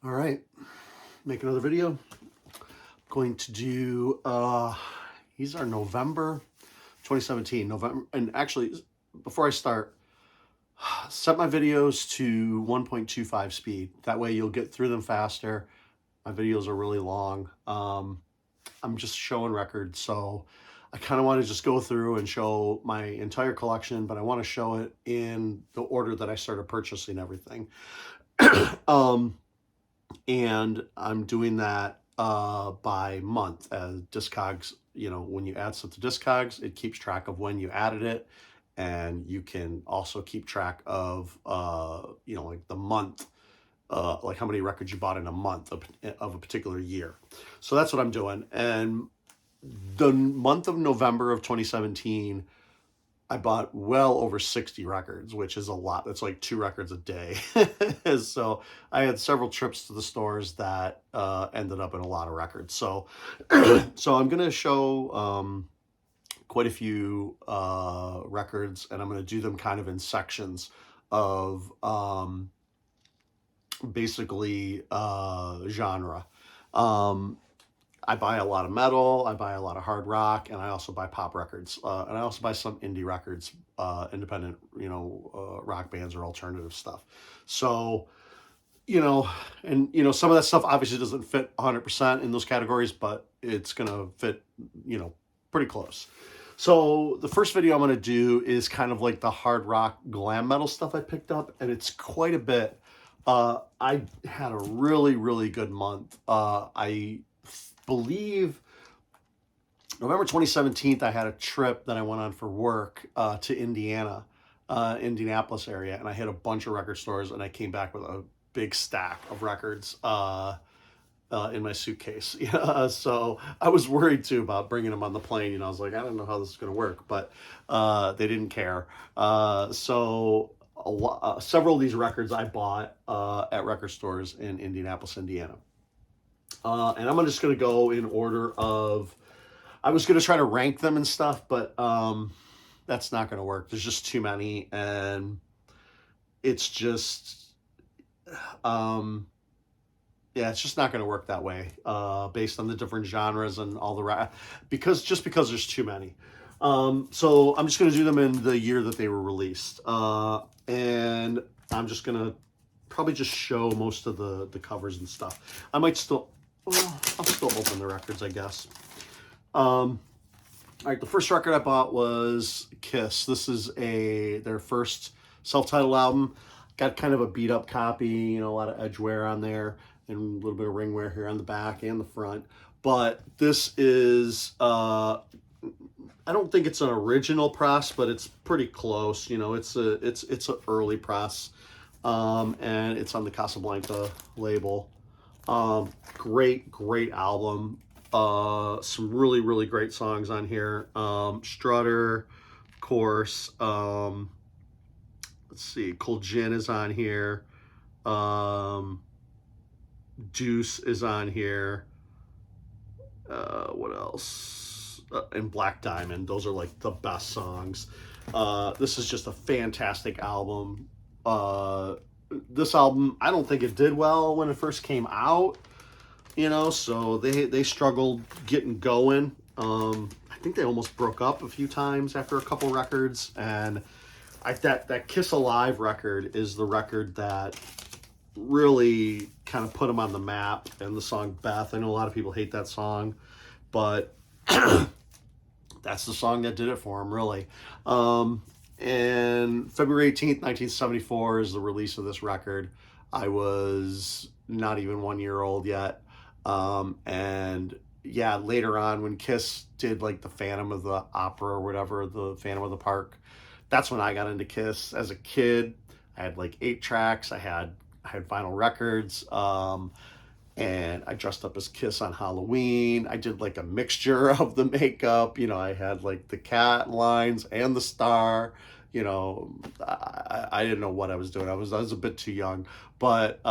All right, make another video. Going to do, these are November 2017, November, and actually, before I start, set my videos to 1.25 speed. That way you'll get through them faster. My videos are really long. I'm just showing records, so I kind of want to just go through and show my entire collection, but I want to show it in the order that I started purchasing everything. And I'm doing that by month. As Discogs, when you add stuff to Discogs, it keeps track of when you added it, and you can also keep track of like the month, like how many records you bought in a month of a particular year. So that's what I'm doing. And the month of November of 2017, I bought well over 60 records, which is a lot. That's like 2 records a day. So I had several trips to the stores that ended up in a lot of records. So, so I'm going to show quite a few records, and I'm going to do them kind of in sections of basically genre. I buy a lot of metal, I buy a lot of hard rock, and I also buy pop records. And I also buy some indie records, independent, rock bands or alternative stuff. So, some of that stuff obviously doesn't fit 100% in those categories, but it's going to fit, pretty close. So the first video I'm going to do is kind of like the hard rock glam metal stuff I picked up, and it's quite a bit. I had a really, really good month. I believe November 2017, I had a trip that I went on for work to Indianapolis area, and I hit a bunch of record stores, and I came back with a big stack of records in my suitcase. So I was worried too about bringing them on the plane. I was like, I don't know how this is going to work, but they didn't care. So several of these records I bought at record stores in Indianapolis, Indiana. And I'm just going to go in order of, I was going to try to rank them and stuff, but that's not going to work. There's just too many, and it's just, yeah, it's just not going to work that way based on the different genres and all the, because there's too many. So I'm just going to do them in the year that they were released. And I'm just going to probably just show most of the covers and stuff. I might still, well, I'll still open the records, I guess. All right, the first record I bought was Kiss. This is their first self-titled album. Got kind of a beat-up copy, a lot of edge wear on there, and a little bit of ring wear here on the back and the front. But this is, I don't think it's an original press, but it's pretty close. It's an early press, and it's on the Casablanca label. Great album. Some really, really great songs on here. Strutter, of course. Let's see, Cold Gin is on here. Deuce is on here. What else? And Black Diamond. Those are like the best songs. This is just a fantastic album. This album, I don't think it did well when it first came out, so they struggled getting going. I think they almost broke up a few times after a couple records, and that Kiss Alive record is the record that really kind of put them on the map. And the song Beth, I know a lot of people hate that song, but that's the song that did it for them, really. And February 18th, 1974 is the release of this record. I was not even 1 year old yet. And yeah, later on when Kiss did like the Phantom of the Opera or whatever, the Phantom of the Park, that's when I got into Kiss. As a kid, I had like 8 tracks. I had vinyl records. And I dressed up as Kiss on Halloween. I did like a mixture of the makeup. I had like the cat lines and the star. I didn't know what I was doing. I was a bit too young. But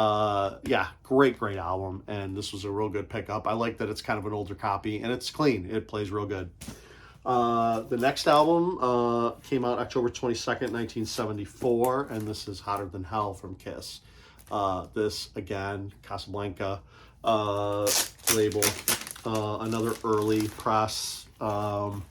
yeah, great album. And this was a real good pickup. I like that it's kind of an older copy, and it's clean. It plays real good. The next album came out October 22nd, 1974. And this is Hotter Than Hell from Kiss. This, again, Casablanca label. Another early press of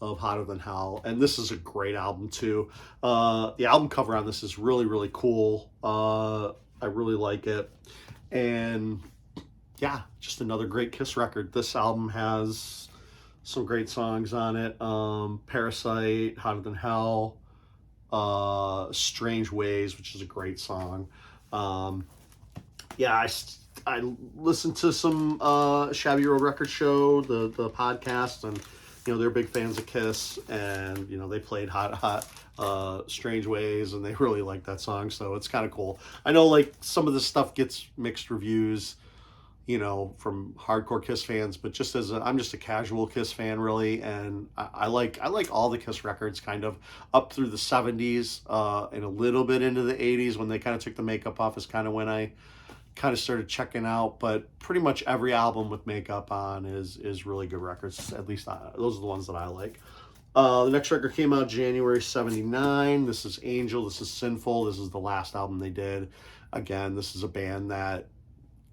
Hotter Than Hell. And this is a great album, too. The album cover on this is really, really cool. I really like it. And yeah, just another great Kiss record. This album has some great songs on it. Parasite, Hotter Than Hell, Strange Ways, which is a great song. Yeah, I listened to some Shabby Road Record Show, the podcast, and they're big fans of Kiss, and they played Strange Ways, and they really like that song, so it's kind of cool. I know like some of this stuff gets mixed reviews, from hardcore Kiss fans, but just I'm just a casual Kiss fan, really, and I like all the Kiss records, kind of up through the 70s, and a little bit into the 80s when they kind of took the makeup off is kind of when I kind of started checking out, but pretty much every album with makeup on is really good records. At least those are the ones that I like. The next record came out January 79. This is Angel. This is Sinful. This is the last album they did. Again, this is a band that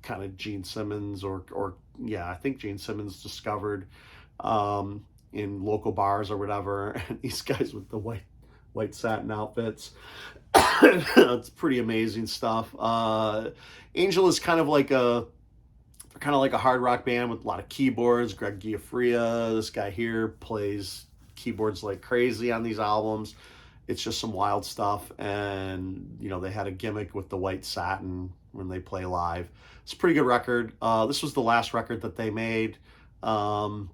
kind of Gene Simmons I think Gene Simmons discovered in local bars or whatever. And these guys with the white satin outfits. It's pretty amazing stuff. Angel is kind of like a hard rock band with a lot of keyboards. Greg Giuffria, this guy here, plays keyboards like crazy on these albums. It's just some wild stuff, and they had a gimmick with the white satin when they play live. It's a pretty good record. This was the last record that they made, so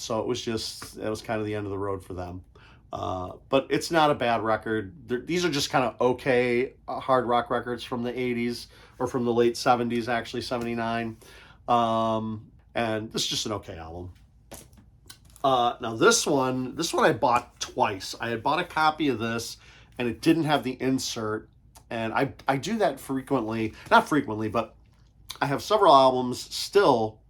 it was kind of the end of the road for them. But it's not a bad record. These are just kind of okay hard rock records from the 80s, or from the late 70s, actually, 79. And this is just an okay album. Now this one I bought twice. I had bought a copy of this, and it didn't have the insert. And I do that frequently. Not frequently, but I have several albums still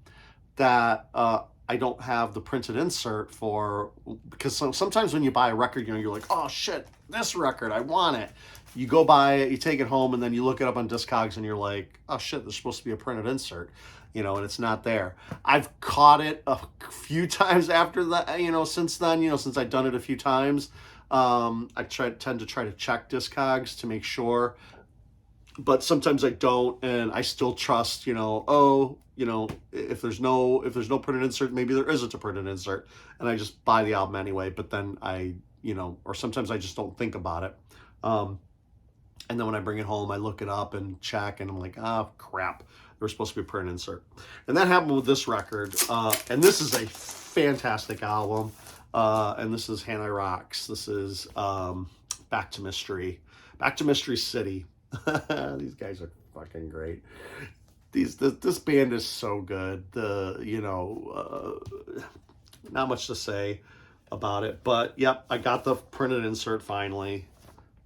that I don't have the printed insert for, because sometimes when you buy a record, you're like, oh shit, this record, I want it. You go buy it, you take it home, and then you look it up on Discogs, and you're like, oh shit, there's supposed to be a printed insert, and it's not there. I've caught it a few times after that, since then, since I've done it a few times. I tend to try to check Discogs to make sure, but sometimes I don't, and I still trust, if there's no printed insert, maybe there isn't a printed insert, and I just buy the album anyway. But then or sometimes I just don't think about it. And then when I bring it home, I look it up and check, and I'm like, oh crap, there's supposed to be a printed insert. And that happened with this record. And this is a fantastic album. And this is Hanoi Rocks. This is Back to Mystery City. These guys are fucking great. This band is so good. Not much to say about it, but yep, I got the printed insert finally.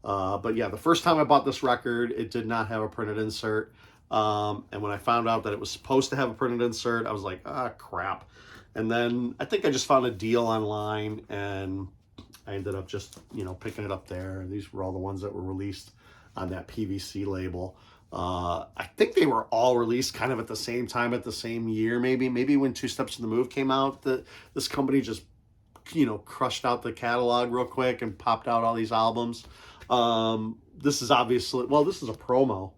But yeah, the first time I bought this record, it did not have a printed insert. And when I found out that it was supposed to have a printed insert, I was like, crap. And then I think I just found a deal online, and I ended up just, picking it up there. These were all the ones that were released on that PVC label. I think they were all released kind of at the same time, at the same year, maybe when Two Steps to the Move came out, this company just, crushed out the catalog real quick and popped out all these albums. This is obviously, this is a promo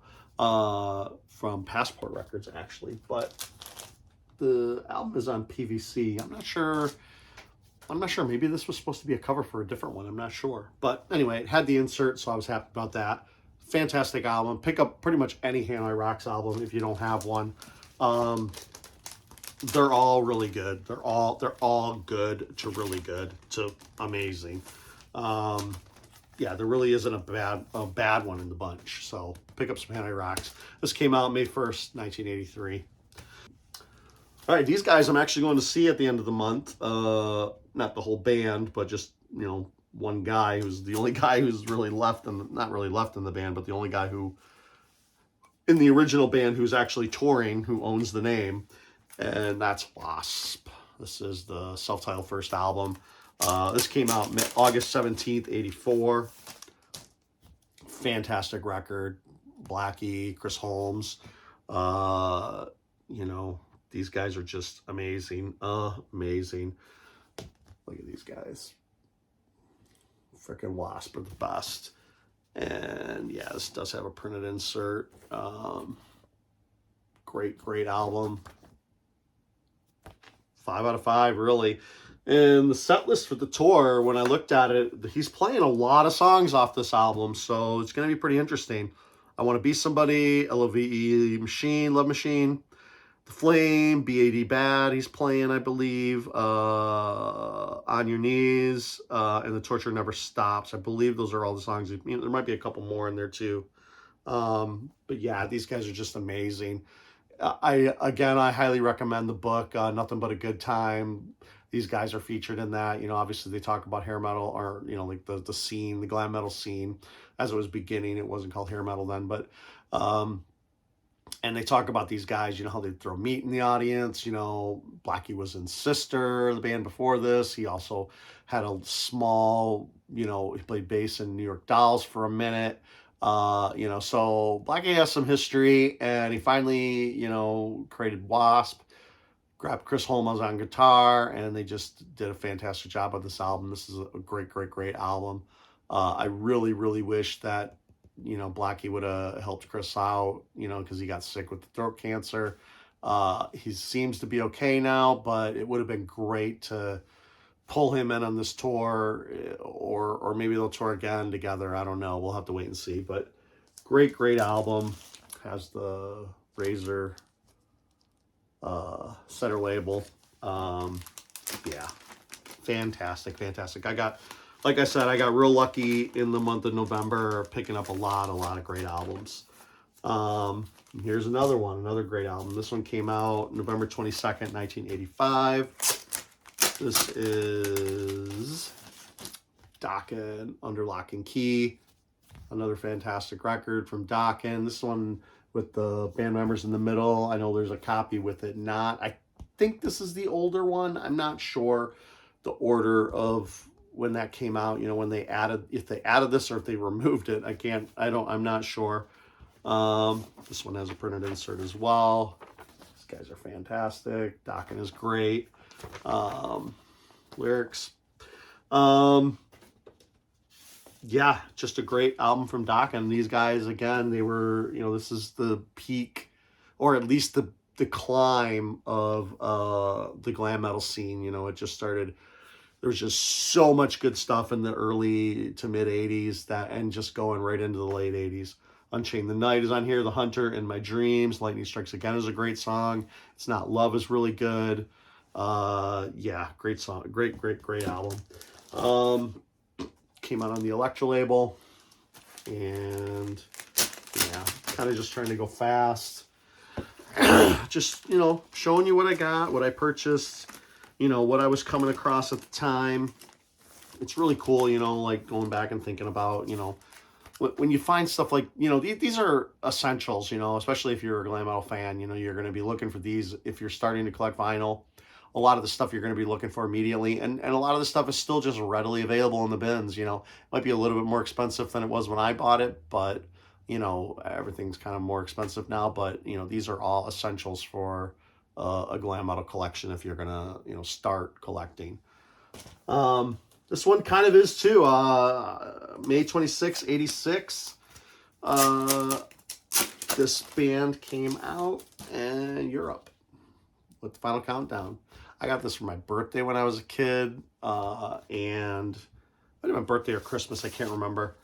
from Passport Records, actually, but the album is on PVC. I'm not sure. Maybe this was supposed to be a cover for a different one. I'm not sure. But anyway, it had the insert, so I was happy about that. Fantastic album. Pick up pretty much any Hanoi Rocks album if you don't have one. They're all really good. They're all good to really good to amazing. Yeah, there really isn't a bad one in the bunch. So pick up some Hanoi Rocks. This came out May 1st, 1983. All right, these guys I'm actually going to see at the end of the month. Not the whole band, but just, one guy who's the only guy who's really not really left in the band, but the only guy who, in the original band, who's actually touring, who owns the name, and that's Wasp. This is the self-titled first album. This came out August 17th, 84. Fantastic record. Blackie, Chris Holmes. You know, these guys are just amazing. Amazing. Look at these guys. Freaking Wasp are the best. And yeah, this does have a printed insert. Great album. 5 out of 5, really. And the set list for the tour, when I looked at it, he's playing a lot of songs off this album, so it's going to be pretty interesting. I Want to Be Somebody, LOVE Machine, Love Machine, The Flame, BAD Bad, he's playing, I believe, On Your Knees, and The Torture Never Stops. I believe those are all the songs. You know, there might be a couple more in there, too. But yeah, these guys are just amazing. I highly recommend the book, Nothing But a Good Time. These guys are featured in that. You know, obviously they talk about hair metal, or, you know, like the scene, the glam metal scene as it was beginning. It wasn't called hair metal then, but, and they talk about these guys, you know, how they throw meat in the audience. You know, Blackie was in Sister, the band before this. He also had a small, you know, he played bass in New York Dolls for a minute. You know, so Blackie has some history, and he finally, you know, created Wasp, grabbed Chris Holmes on guitar, and they just did a fantastic job of this album. This is a great album. I really wish that, you know, Blackie would have helped Chris out, you know, because he got sick with the throat cancer. He seems to be okay now, but it would have been great to pull him in on this tour, or maybe they'll tour again together. I don't know. We'll have to wait and see. But great album. Has the Razor center label. Yeah, fantastic. Like I said, I got real lucky in the month of November, picking up a lot of great albums. Here's another one, another great album. This one came out November 22nd, 1985. This is Dokken, Under Lock and Key. Another fantastic record from Dokken. This one with the band members in the middle. I know there's a copy with it not. I think this is the older one. I'm not sure the order of when that came out, you know, when they added, if they added this or if they removed it. I'm not sure. This one has a printed insert as well. These guys are fantastic. Dokken is great. Lyrics. Yeah, just a great album from Dokken. These guys, again, they were, you know, this is the peak, or at least the climb of the glam metal scene. You know, it just started. There was just so much good stuff in the early to mid 80s, and just going right into the late 80s. Unchained the Night is on here. The Hunter in My Dreams. Lightning Strikes Again is a great song. It's Not Love is really good. Yeah, great song. Great album. Came out on the Elektra label. And yeah, kind of just trying to go fast. Just, you know, showing you what I got, what I purchased, you know, what I was coming across at the time. It's really cool, you know, like going back and thinking about, you know, when you find stuff like, you know, these are essentials, you know, especially if you're a glam metal fan. You know, you're going to be looking for these if you're starting to collect vinyl. A lot of the stuff you're going to be looking for immediately, and a lot of the stuff is still just readily available in the bins. You know, it might be a little bit more expensive than it was when I bought it, but, you know, everything's kind of more expensive now. But, you know, these are all essentials for a glam metal collection if you're going to, you know, start collecting. This one kind of is too. May 26, 86. This band came out in Europe with the Final Countdown. I got this for my birthday when I was a kid, and either my birthday or Christmas, I can't remember.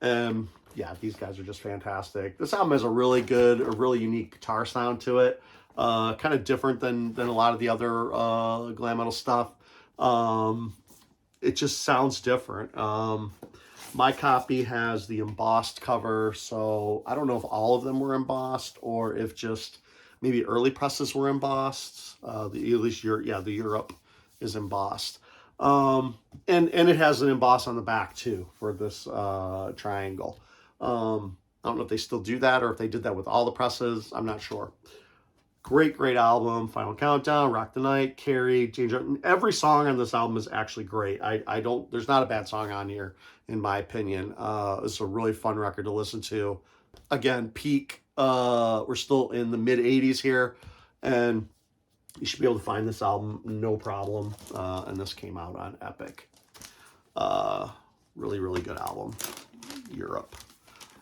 Yeah, these guys are just fantastic. This album has a really unique guitar sound to it. Kind of different than a lot of the other glam metal stuff. It just sounds different. My copy has the embossed cover, so I don't know if all of them were embossed or if just maybe early presses were embossed. At least the Europe is embossed. And it has an emboss on the back too for this triangle. I don't know if they still do that or if they did that with all the presses. I'm not sure. Great album. Final Countdown, Rock the Night, Carrie, Change Up. Every song on this album is actually great. There's not a bad song on here, in my opinion. It's a really fun record to listen to. Again, peak, we're still in the mid 80s here, and you should be able to find this album no problem. And this came out on Epic. Really, really good album. Europe.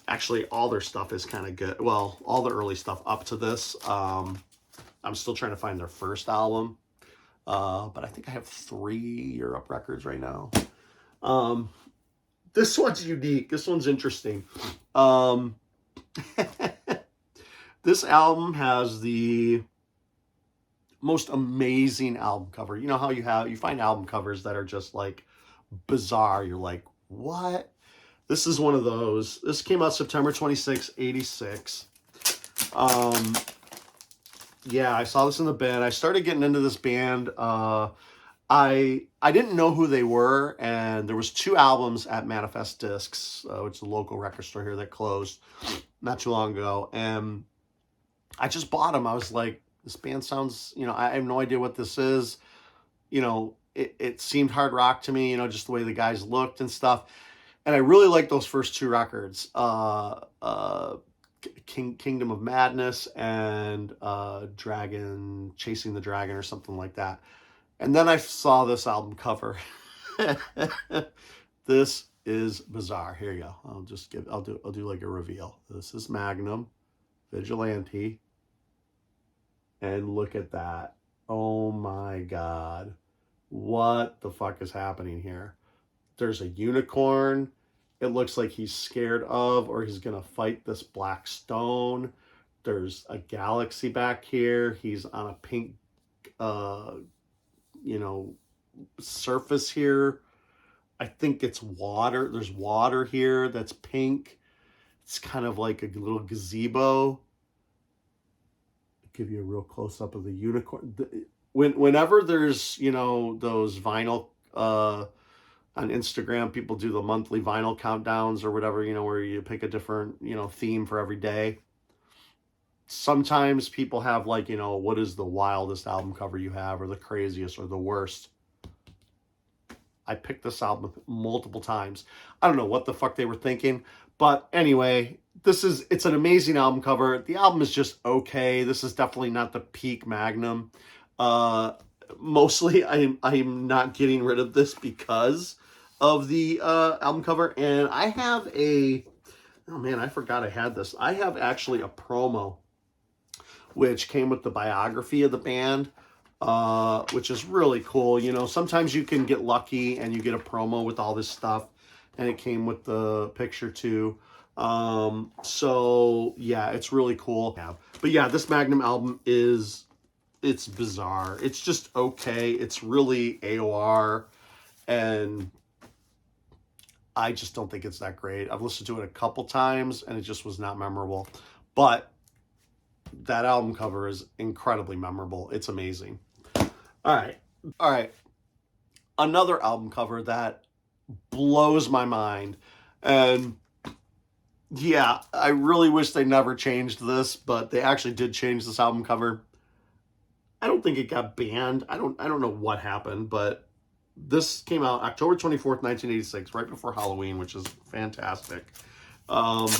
Actually, all their stuff is kind of good. Well, all the early stuff up to this. I'm still trying to find their first album. But I think I have 3 Europe records right now. This one's unique. This one's interesting. This album has the most amazing album cover. You know how you find album covers that are just like bizarre. You're like, what? This is one of those. This came out September 26, 86. Yeah, I saw this in the band. I started getting into this band. I didn't know who they were, and there was 2 albums at Manifest Discs, which is a local record store here that closed not too long ago, and I just bought them. I was like, this band sounds, I have no idea what this is. It seemed hard rock to me, just the way the guys looked and stuff. And I really liked those first 2 records, Kingdom of Madness and Dragon, Chasing the Dragon or something like that. And then I saw this album cover. This is bizarre. Here you go. I'll do like a reveal. This is Magnum, Vigilante. And look at that. Oh my God. What the fuck is happening here? There's a unicorn. It looks like he's scared of, or he's going to fight this black stone. There's a galaxy back here. He's on a pink, surface here. I think it's water. There's water here that's pink. It's kind of like a little gazebo. I'll give you a real close up of the unicorn. Whenever there's, those vinyl, on Instagram, people do the monthly vinyl countdowns or whatever, where you pick a different, theme for every day. Sometimes people have like, what is the wildest album cover you have, or the craziest, or the worst. I picked this album multiple times. I don't know what the fuck they were thinking, but anyway, it's an amazing album cover. The album is just okay. This is definitely not the peak Magnum. Mostly I'm not getting rid of this because of the album cover. And I have oh man, I forgot I had this. I have actually a promo which came with the biography of the band, which is really cool. Sometimes you can get lucky and you get a promo with all this stuff, and it came with the picture too. So yeah, it's really cool. But yeah, this Magnum album it's bizarre. It's just okay. It's really AOR, and I just don't think it's that great. I've listened to it a couple times, and it just was not memorable. But that album cover is incredibly memorable. It's amazing. All right. Another album cover that blows my mind. And yeah, I really wish they never changed this, but they actually did change this album cover. I don't think it got banned. I don't know what happened, but this came out October 24th, 1986, right before Halloween, which is fantastic. And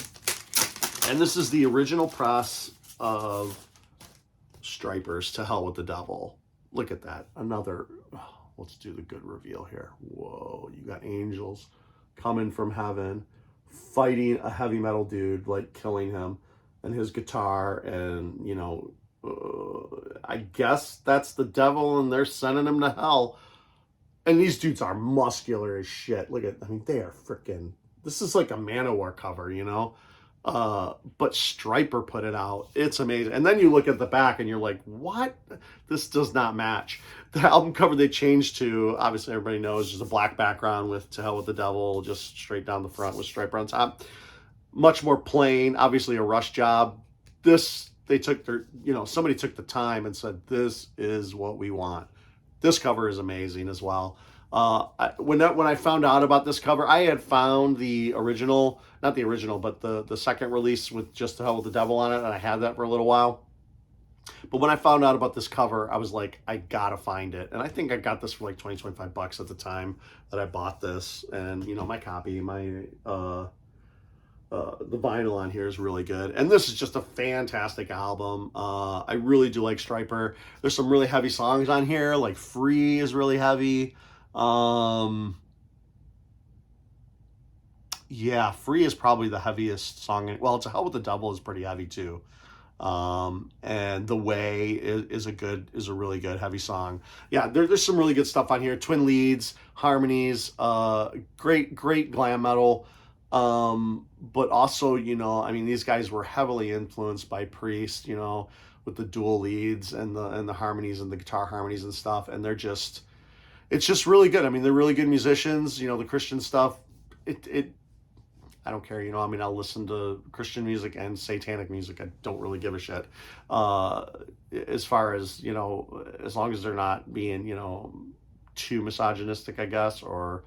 this is the original press of Stripers, To Hell with the Devil. Look at that. Let's do the good reveal here. Whoa, you got angels coming from heaven, fighting a heavy metal dude, like killing him, and his guitar, and, I guess that's the devil, and they're sending him to hell. And these dudes are muscular as shit. They are freaking... This is like a Manowar cover, but Striper put it out. It's amazing. And then you look at the back and you're like, what? This does not match. The album cover they changed to, obviously everybody knows, just a black background with To Hell with the Devil, just straight down the front with Striper on top. Much more plain, obviously a Rush job. They took somebody took the time and said, this is what we want. This cover is amazing as well. When I found out about this cover, I had found the original, not the original, but the second release with just To Hell with the Devil on it, and I had that for a little while. But when I found out about this cover, I was like, I gotta find it. And I think I got this for like 20, 25 bucks at the time that I bought this. And, my copy, my The vinyl on here is really good, and this is just a fantastic album. I really do like Striper. There's some really heavy songs on here, like Free is really heavy. Um, yeah, Free is probably the heaviest song. Well, To Hell with the Devil is pretty heavy too. And The Way is a really good heavy song. Yeah, there's some really good stuff on here. Twin leads, harmonies, great glam metal. But also, I mean, these guys were heavily influenced by Priest, with the dual leads and the harmonies and the guitar harmonies and stuff. And it's just really good. I mean, they're really good musicians. The Christian stuff. It I don't care, I mean, I'll listen to Christian music and satanic music. I don't really give a shit. As far as, as long as they're not being, too misogynistic, I guess, or,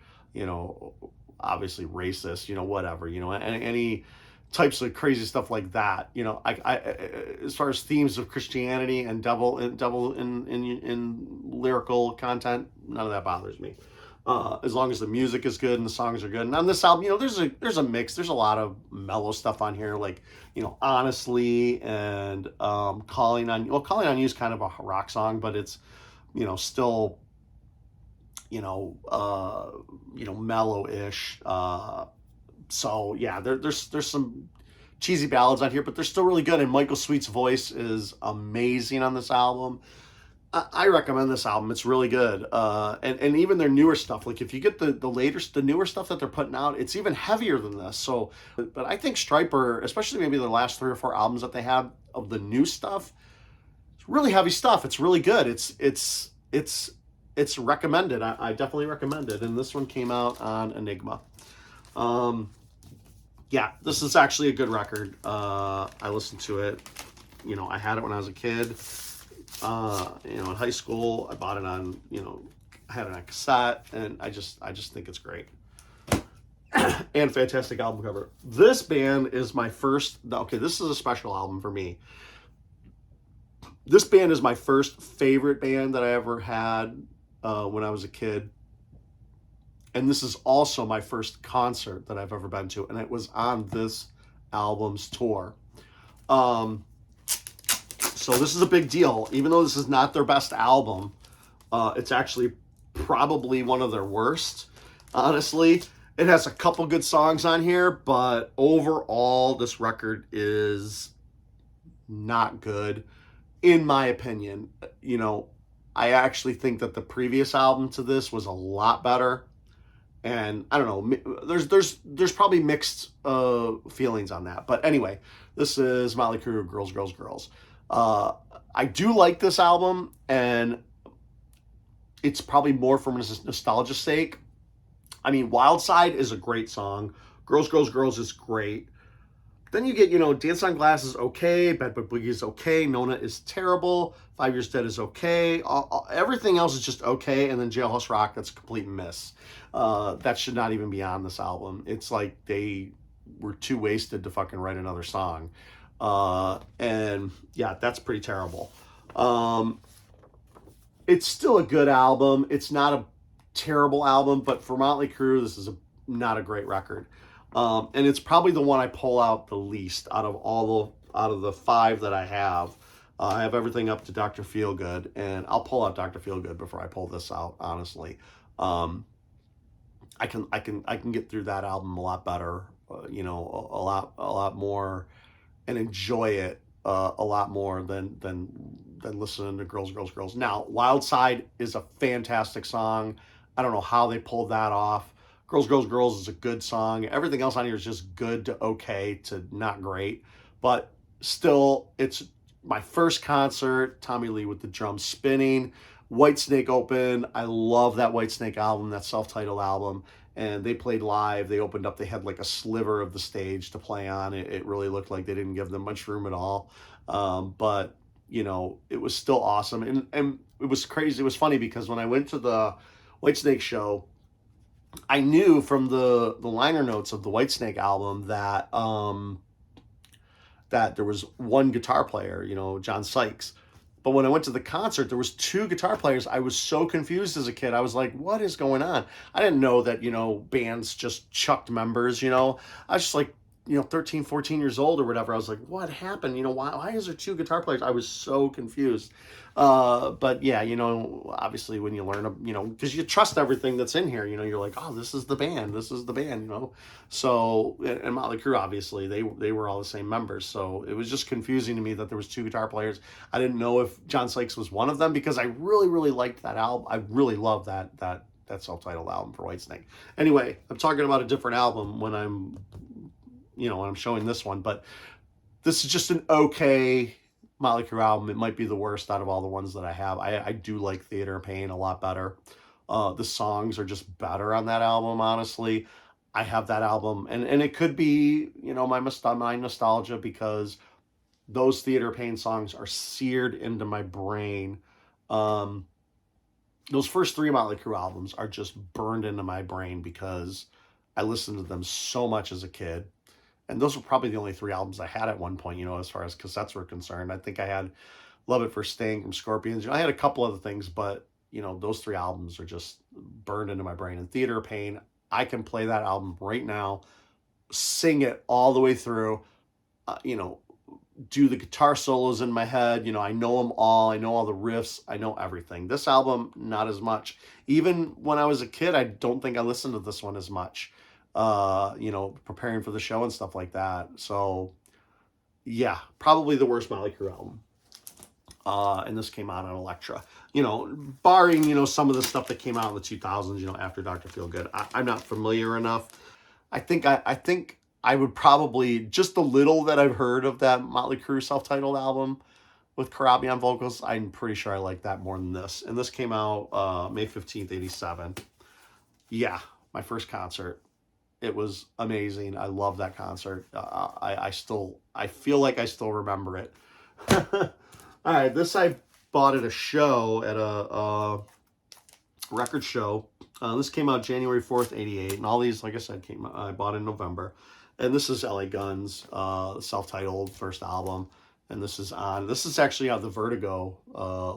obviously racist, whatever, any types of crazy stuff like that. As far as themes of Christianity and devil in lyrical content, none of that bothers me. As long as the music is good and the songs are good. And on this album, there's a mix. There's a lot of mellow stuff on here, like, Honestly, and Calling on You is kind of a rock song, but it's, still, mellow-ish. So yeah, there's some cheesy ballads on here, but they're still really good. And Michael Sweet's voice is amazing on this album. I recommend this album. It's really good. And even their newer stuff, like if you get the newer stuff that they're putting out, it's even heavier than this. So, but I think Striper, especially maybe the last 3 or 4 albums that they have of the new stuff, it's really heavy stuff. It's really good. It's recommended. I definitely recommend it. And this one came out on Enigma. Yeah, this is actually a good record. I listened to it. I had it when I was a kid. In high school, I bought it on, I had it on cassette, and I just think it's great. And fantastic album cover. This band is my first, okay, this is a special album for me. This band is my first favorite band that I ever had when I was a kid. And this is also my first concert that I've ever been to, and it was on this album's tour. So this is a big deal. Even though this is not their best album, it's actually probably one of their worst, honestly. It has a couple good songs on here, but overall, this record is not good, in my opinion. I actually think that the previous album to this was a lot better. And I don't know, there's probably mixed feelings on that. But anyway, this is Motley Crue, Girls, Girls, Girls. I do like this album, and it's probably more from a nostalgia sake. I mean, Wild Side is a great song. Girls, Girls, Girls is great. Then you get, Dance on Glass is okay. Bad Boy Boogie is okay. Nona is terrible. 5 Years Dead is okay. Everything else is just okay. And then Jailhouse Rock, that's a complete miss. That should not even be on this album. It's like they were too wasted to fucking write another song. And yeah, that's pretty terrible. It's still a good album. It's not a terrible album, but for Motley Crue, this is not a great record. And it's probably the one I pull out the least out of the 5 that I have. I have everything up to Dr. Feelgood, and I'll pull out Dr. Feelgood before I pull this out, honestly. I can get through that album a lot better, a lot more, and enjoy it a lot more than listening to Girls, Girls, Girls. Now, Wild Side is a fantastic song. I don't know how they pulled that off. Girls, Girls, Girls is a good song. Everything else on here is just good to okay to not great. But still, it's my first concert. Tommy Lee with the drums spinning. Whitesnake opened. I love that Whitesnake album, that self-titled album. And they played live. They opened up. They had like a sliver of the stage to play on. It really looked like they didn't give them much room at all. But, it was still awesome. And it was crazy. It was funny because when I went to the Whitesnake show, I knew from the liner notes of the Whitesnake album that that there was one guitar player, John Sykes. But when I went to the concert, there was 2 guitar players. I was so confused as a kid. I was like, what is going on? I didn't know that, bands just chucked members, I was just like, 13, 14 years old or whatever. I was like, what happened? Why is there two guitar players? I was so confused. But yeah, obviously when you learn, because you trust everything that's in here, you're like, oh, this is the band. This is the band, So, and Motley Crue, obviously, they were all the same members. So it was just confusing to me that there was two guitar players. I didn't know if John Sykes was one of them because I really, really liked that album. I really love that self-titled album for Whitesnake. Anyway, I'm talking about a different album when I'm showing this one, but this is just an okay Motley Crue album. It might be the worst out of all the ones that I have. I do like Theater of Pain a lot better. The songs are just better on that album, honestly. I have that album, and it could be, my nostalgia, because those Theater of Pain songs are seared into my brain. Those first three Motley Crue albums are just burned into my brain because I listened to them so much as a kid. And those were probably the only three albums I had at one point, as far as cassettes were concerned. I think I had Love It for Sting from Scorpions. I had a couple other things, but, those three albums are just burned into my brain. And Theater of Pain, I can play that album right now, sing it all the way through, do the guitar solos in my head. I know them all. I know all the riffs. I know everything. This album, not as much. Even when I was a kid, I don't think I listened to this one as much. Preparing for the show and stuff like that. So, yeah, probably the worst Motley Crue album. And this came out on Elektra. Barring, some of the stuff that came out in the 2000s, after Dr. Feelgood. I'm not familiar enough. I think I would probably, just the little that I've heard of that Motley Crue self-titled album with Karabi on vocals, I'm pretty sure I like that more than this. And this came out May 15th, 87. Yeah, my first concert. It was amazing. I love that concert. I feel like I still remember it. All right, this I bought at a show, at a record show. This came out January 4th, 88. And all these, like I said, I bought in November. And this is LA Guns, self-titled first album. And this is actually on the Vertigo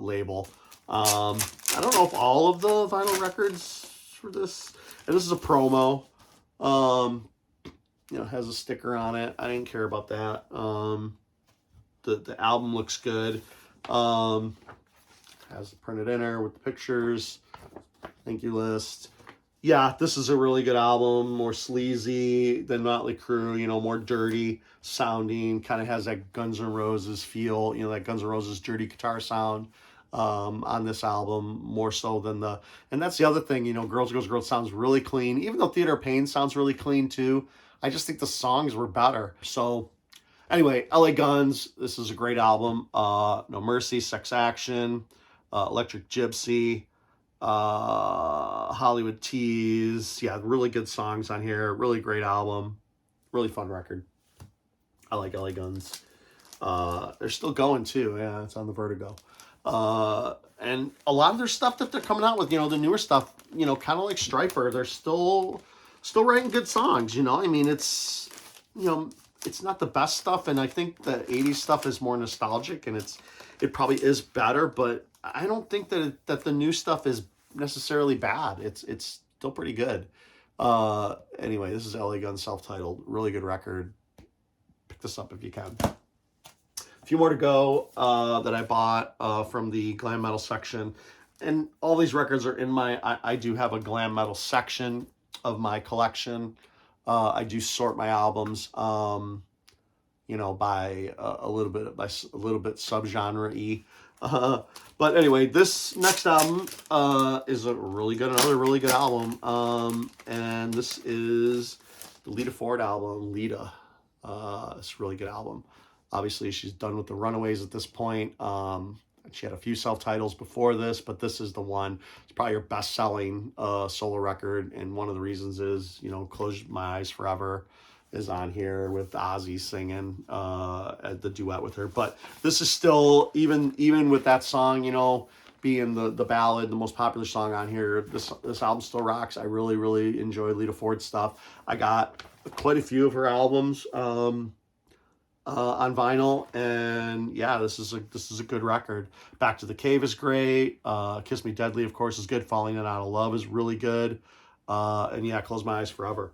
label. I don't know if all of the vinyl records for this, and this is a promo. Has a sticker on it. I didn't care about that. The album looks good. Has the printed inner with the pictures. Thank you list. Yeah, this is a really good album. More sleazy than Motley Crue. More dirty sounding. Kind of has that Guns N' Roses feel. That Guns N' Roses dirty guitar sound. On this album, more so than and that's the other thing, Girls, Girls, Girls sounds really clean, even though Theater of Pain sounds really clean too. I just think the songs were better. So anyway, LA Guns, this is a great album. No Mercy, Sex Action, Electric Gypsy, Hollywood Tease. Yeah, really good songs on here. Really great album. Really fun record. I like LA Guns. They're still going too. Yeah, it's on the Vertigo. And a lot of their stuff that they're coming out with, the newer stuff, kind of like Stryper, they're still writing good songs. I mean, it's not the best stuff, and I think the 80s stuff is more nostalgic, and it probably is better, but I don't think that the new stuff is necessarily bad. It's still pretty good. Anyway, this is LA Gun self-titled, really good record. Pick this up if you can. A few more to go that I bought from the glam metal section. And all these records are in I do have a glam metal section of my collection. I do sort my albums, by a little bit subgenre-y. But anyway, this next album is another really good album. And this is the Lita Ford album, Lita. It's a really good album. Obviously, she's done with the Runaways at this point. She had a few self-titles before this, but this is the one. It's probably her best-selling solo record, and one of the reasons is, Close My Eyes Forever is on here with Ozzy singing at the duet with her. But this is still, even with that song, being the ballad, the most popular song on here, this album still rocks. I really, really enjoy Lita Ford stuff. I got quite a few of her albums on vinyl, and yeah, this is a good record. Back to the Cave is great. Kiss Me Deadly, of course, is good. Falling in Out of Love is really good. And yeah, Close My Eyes Forever.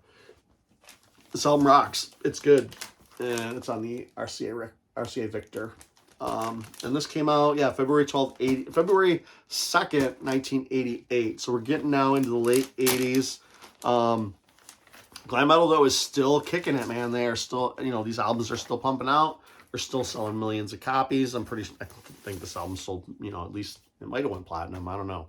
This album rocks. It's good. And it's on the RCA Victor. And this came out, yeah, February 2nd, 1988. So we're getting now into the late 80s. Glam metal, though, is still kicking it, man. They are still, these albums are still pumping out. They're still selling millions of copies. I think this album sold, at least, it might have went platinum. I don't know.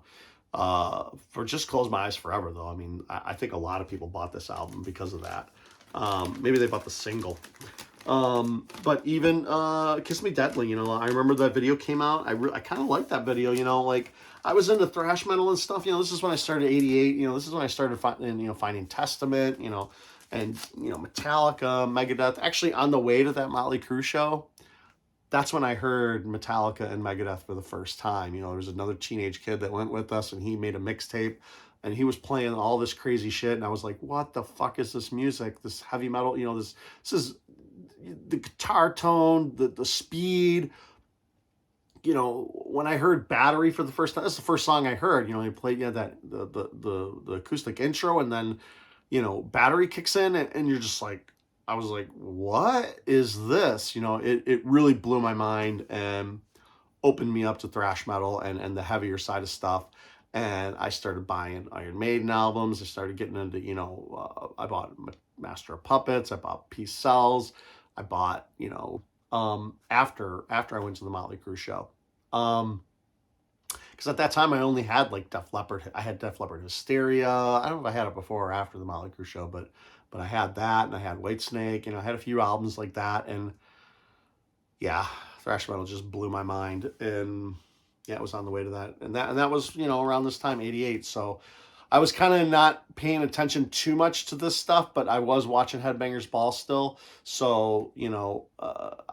For Just Close My Eyes Forever, though. I mean, I think a lot of people bought this album because of that. Maybe they bought the single. But even Kiss Me Deadly, I remember that video came out. I kind of liked that video, like I was into thrash metal and stuff. This is when I started 88. This is when I started finding Testament, and Metallica, Megadeth. Actually, on the way to that Motley Crue show, that's when I heard Metallica and Megadeth for the first time. There was another teenage kid that went with us, and he made a mixtape, and he was playing all this crazy shit, and I was like, what the fuck is this music? This heavy metal, this is the guitar tone, the speed. When I heard Battery for the first time, that's the first song I heard. He played that the acoustic intro, and then Battery kicks in, and you're just like, I was like, what is this? It really blew my mind and opened me up to thrash metal and the heavier side of stuff. And I started buying Iron Maiden albums. I started getting into, I bought Master of Puppets. I bought Peace Sells. I bought, after I went to the Motley Crue show. Because at that time I only had like Def Leppard. I had Def Leppard Hysteria. I don't know if I had it before or after the Motley Crue show, but I had that, and I had Whitesnake, I had a few albums like that, and yeah, thrash metal just blew my mind. And yeah, it was on the way to that, and that was around this time, 88. So I was kind of not paying attention too much to this stuff, but I was watching Headbangers Ball still. So,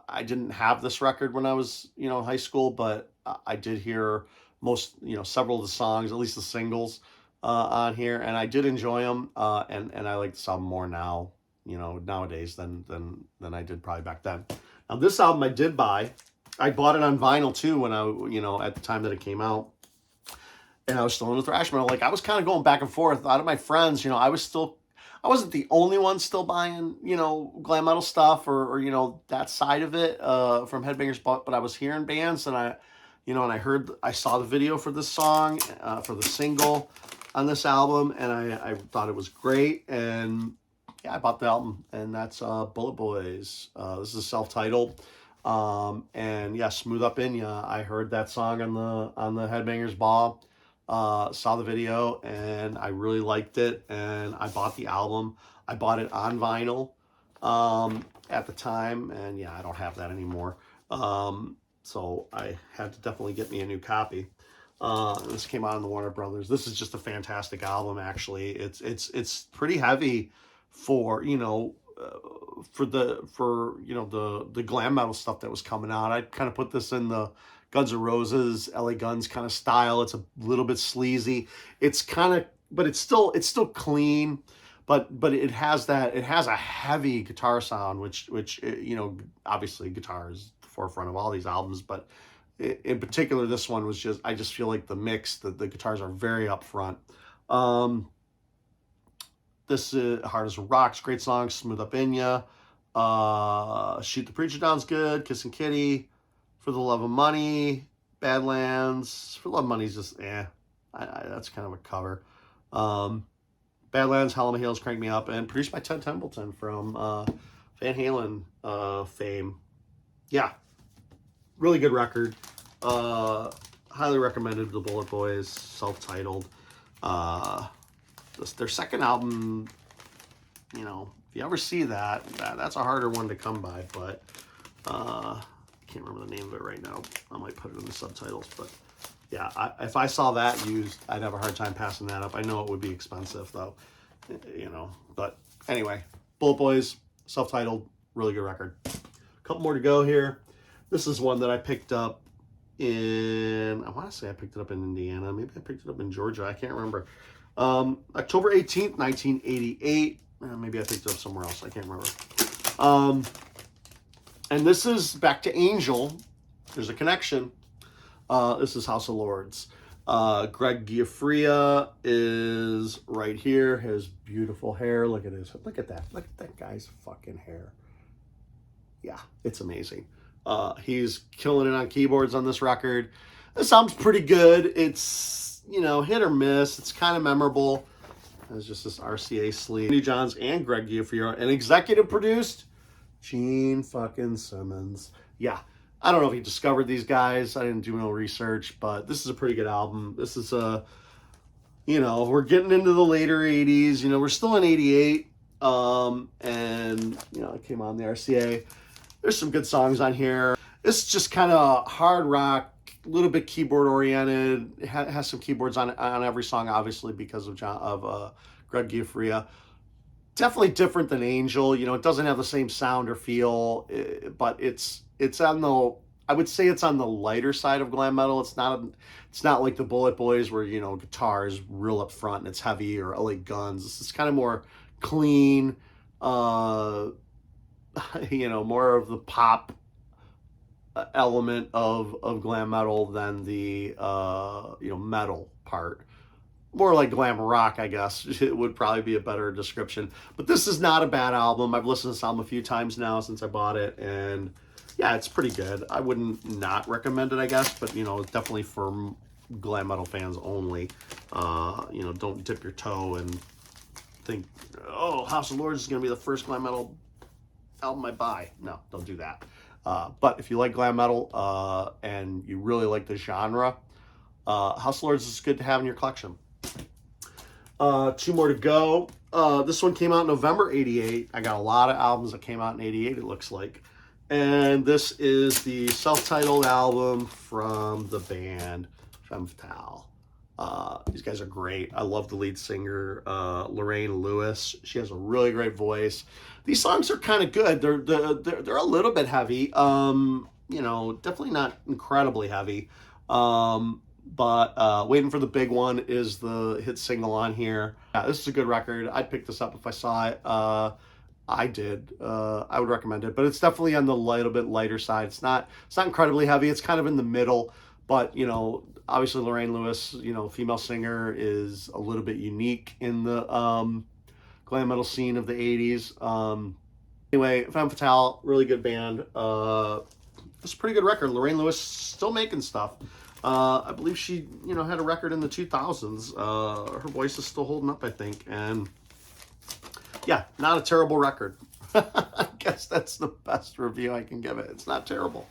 I didn't have this record when I was, in high school, but I did hear several of the songs, at least the singles on here, and I did enjoy them. And I like this album more now, nowadays than I did probably back then. Now, this album I did buy. I bought it on vinyl too when I, at the time that it came out. And I was still into thrash metal. Like, I was kind of going back and forth. Out of my friends, I wasn't the only one still buying, glam metal stuff or that side of it from Headbangers, but I was hearing bands, and I saw the video for this song, for the single on this album, and I thought it was great. And yeah, I bought the album, and that's Bullet Boys. This is self-titled. And yeah, Smooth Up In Ya. I heard that song on the Headbangers Ball. Saw the video, and I really liked it, and I bought the album. I bought it on vinyl at the time, and yeah, I don't have that anymore. So I had to definitely get me a new copy. This came out on the Warner Brothers. This is just a fantastic album, actually. It's pretty heavy for the glam metal stuff that was coming out. I'd kind of put this in the Guns N' Roses, LA Guns kind of style. It's a little bit sleazy. It's kind of, but it's still clean. But it has a heavy guitar sound, which obviously guitar is the forefront of all these albums. But in particular, this one was I just feel like the mix, the guitars are very upfront. This is Hard as a Rock's great song. Smooth Up In Ya. Shoot the Preacher Down's good. Kissin' Kitty. For the Love of Money, Badlands. For the Love of Money's just, that's kind of a cover. Badlands, Hell in a Heels, Crank Me Up, and produced by Ted Templeton from Van Halen fame. Yeah, really good record. Highly recommended, The Bullet Boys, self-titled. Their second album, if you ever see that's a harder one to come by, but can't remember the name of it right now. I might put it in the subtitles, but yeah, if I saw that used, I'd have a hard time passing that up. I know it would be expensive though, but anyway, Bullet Boys, self-titled, really good record. A couple more to go here. This is one that I picked up I want to say I picked it up in Indiana. Maybe I picked it up in Georgia. I can't remember. October 18th, 1988. Maybe I picked it up somewhere else. I can't remember. And this is back to Angel. There's a connection. This is House of Lords. Greg Giuffria is right here. His beautiful hair. Look at his. Look at that. Look at that guy's fucking hair. Yeah, it's amazing. He's killing it on keyboards on this record. This album's pretty good. It's, you know, hit or miss. It's kind of memorable. It's just this RCA sleeve. Andy Johns and Greg Giuffria, and executive produced Gene fucking Simmons. Yeah, I don't know if he discovered these guys. I didn't do no research, but this is a pretty good album. This is a, you know, we're getting into the later 80s. You know, we're still in 88. And, you know, it came on the RCA. There's some good songs on here. It's just kind of hard rock, a little bit keyboard oriented. It has some keyboards on every song, obviously, because of Greg Giuffria. Definitely different than Angel. You know, it doesn't have the same sound or feel, but it's on the, I would say it's on the lighter side of glam metal. It's not like the Bullet Boys where, you know, guitar is real up front and it's heavy, or LA Guns. This is kind of more clean, you know, more of the pop element of glam metal than the you know, metal part. More like glam rock, I guess. It would probably be a better description. But this is not a bad album. I've listened to this album a few times now since I bought it, and yeah, it's pretty good. I wouldn't not recommend it, I guess, but you know, definitely for glam metal fans only. You know, don't dip your toe and think, oh, House of Lords is going to be the first glam metal album I buy. No, don't do that. But if you like glam metal and you really like the genre, House of Lords is good to have in your collection. Two more to go. This one came out in November 88. I got a lot of albums that came out in 88, it looks like. And this is the self-titled album from the band Femme Fatale. These guys are great. I love the lead singer, Lorraine Lewis. She has a really great voice. These songs are kind of good. They're a little bit heavy. You know, definitely not incredibly heavy. But Waiting for the Big One is the hit single on here. Yeah, this is a good record. I'd pick this up if I saw it. I did. I would recommend it, but it's definitely on the little bit lighter side. It's not incredibly heavy. It's kind of in the middle, but you know, obviously Lorraine Lewis, you know, female singer, is a little bit unique in the glam metal scene of the 80s. Anyway, Femme Fatale, really good band. It's a pretty good record. Lorraine Lewis still making stuff. I believe she, you know, had a record in the 2000s. Her voice is still holding up, I think. And yeah, not a terrible record. I guess that's the best review I can give it. It's not terrible.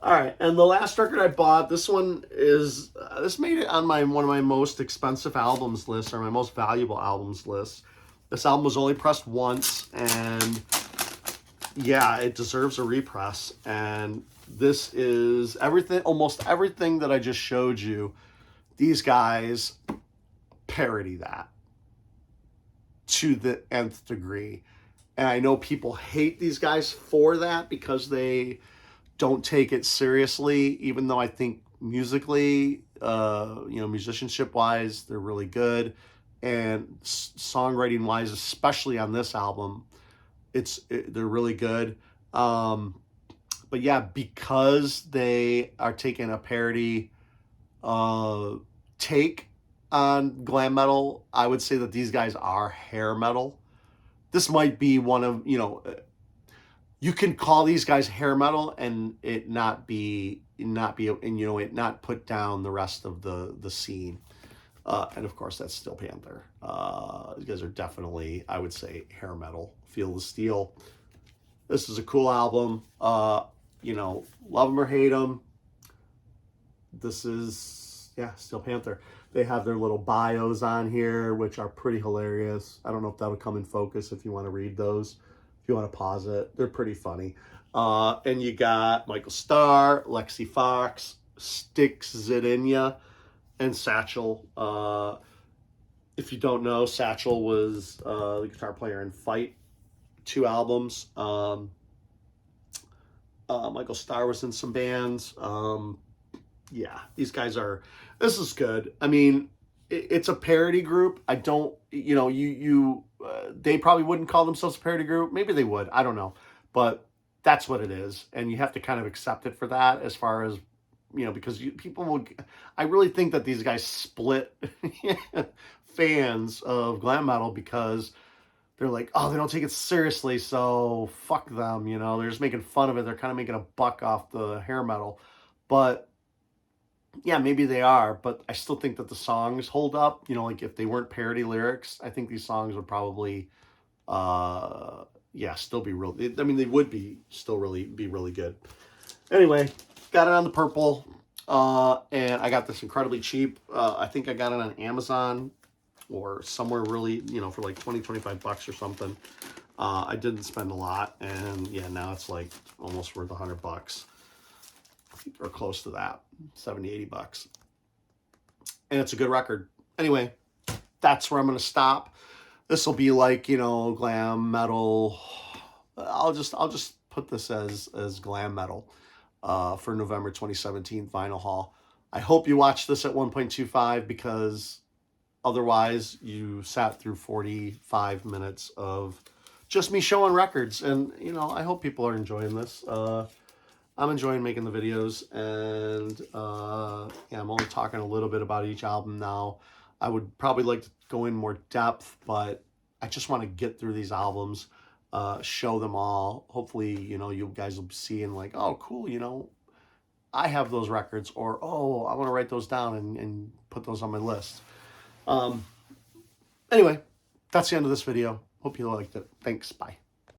All right, and the last record I bought, this one is, this made it on one of my most expensive albums lists, or my most valuable albums list. This album was only pressed once, and yeah, it deserves a repress. And this is everything, almost everything that I just showed you. These guys parody that to the nth degree. And I know people hate these guys for that because they don't take it seriously, even though I think musically, you know, musicianship wise, they're really good. And songwriting wise, especially on this album, they're really good. But yeah, because they are taking a parody take on glam metal, I would say that these guys are hair metal. This might be one of, you know, you can call these guys hair metal and it not be, and you know, it not put down the rest of the scene. And of course, that's Steel Panther. These guys are definitely, I would say, hair metal. Feel the Steel. This is a cool album. You know, love them or hate them. This is, yeah, Steel Panther. They have their little bios on here, which are pretty hilarious. I don't know if that'll come in focus if you want to read those. If you want to pause it, they're pretty funny. And you got Michael Starr, Lexi Fox, Styx Zedinia, and Satchel. If you don't know, Satchel was the guitar player in Fight, 2 albums. Michael Starr was in some bands. Yeah, these guys are, this is good. I mean, it's a parody group. I don't, you know, they probably wouldn't call themselves a parody group. Maybe they would. I don't know. But that's what it is. And you have to kind of accept it for that, as far as, because people will, I really think that these guys split fans of glam metal because they're like, oh, they don't take it seriously, so fuck them, they're just making fun of it. They're kind of making a buck off the hair metal. But yeah, maybe they are, but I still think that the songs hold up. Like if they weren't parody lyrics, I think these songs would probably, still be real. I mean, they would be still be really good. Anyway, got it on the purple, and I got this incredibly cheap. I think I got it on Amazon or somewhere really, for like 25 bucks or something. I didn't spend a lot, and yeah, now it's like almost worth $100 or close to that, 70, 80 bucks. And it's a good record. Anyway, that's where I'm going to stop. This will be like, glam metal. I'll just put this as glam metal for November 2017 vinyl haul. I hope you watched this at 1.25 because otherwise you sat through 45 minutes of just me showing records. And, I hope people are enjoying this. I'm enjoying making the videos, and yeah, I'm only talking a little bit about each album now. I would probably like to go in more depth, but I just want to get through these albums, show them all. Hopefully, you guys will be seeing like, oh, cool, I have those records, or, oh, I want to write those down and put those on my list. Anyway, that's the end of this video. Hope you liked it. Thanks. Bye.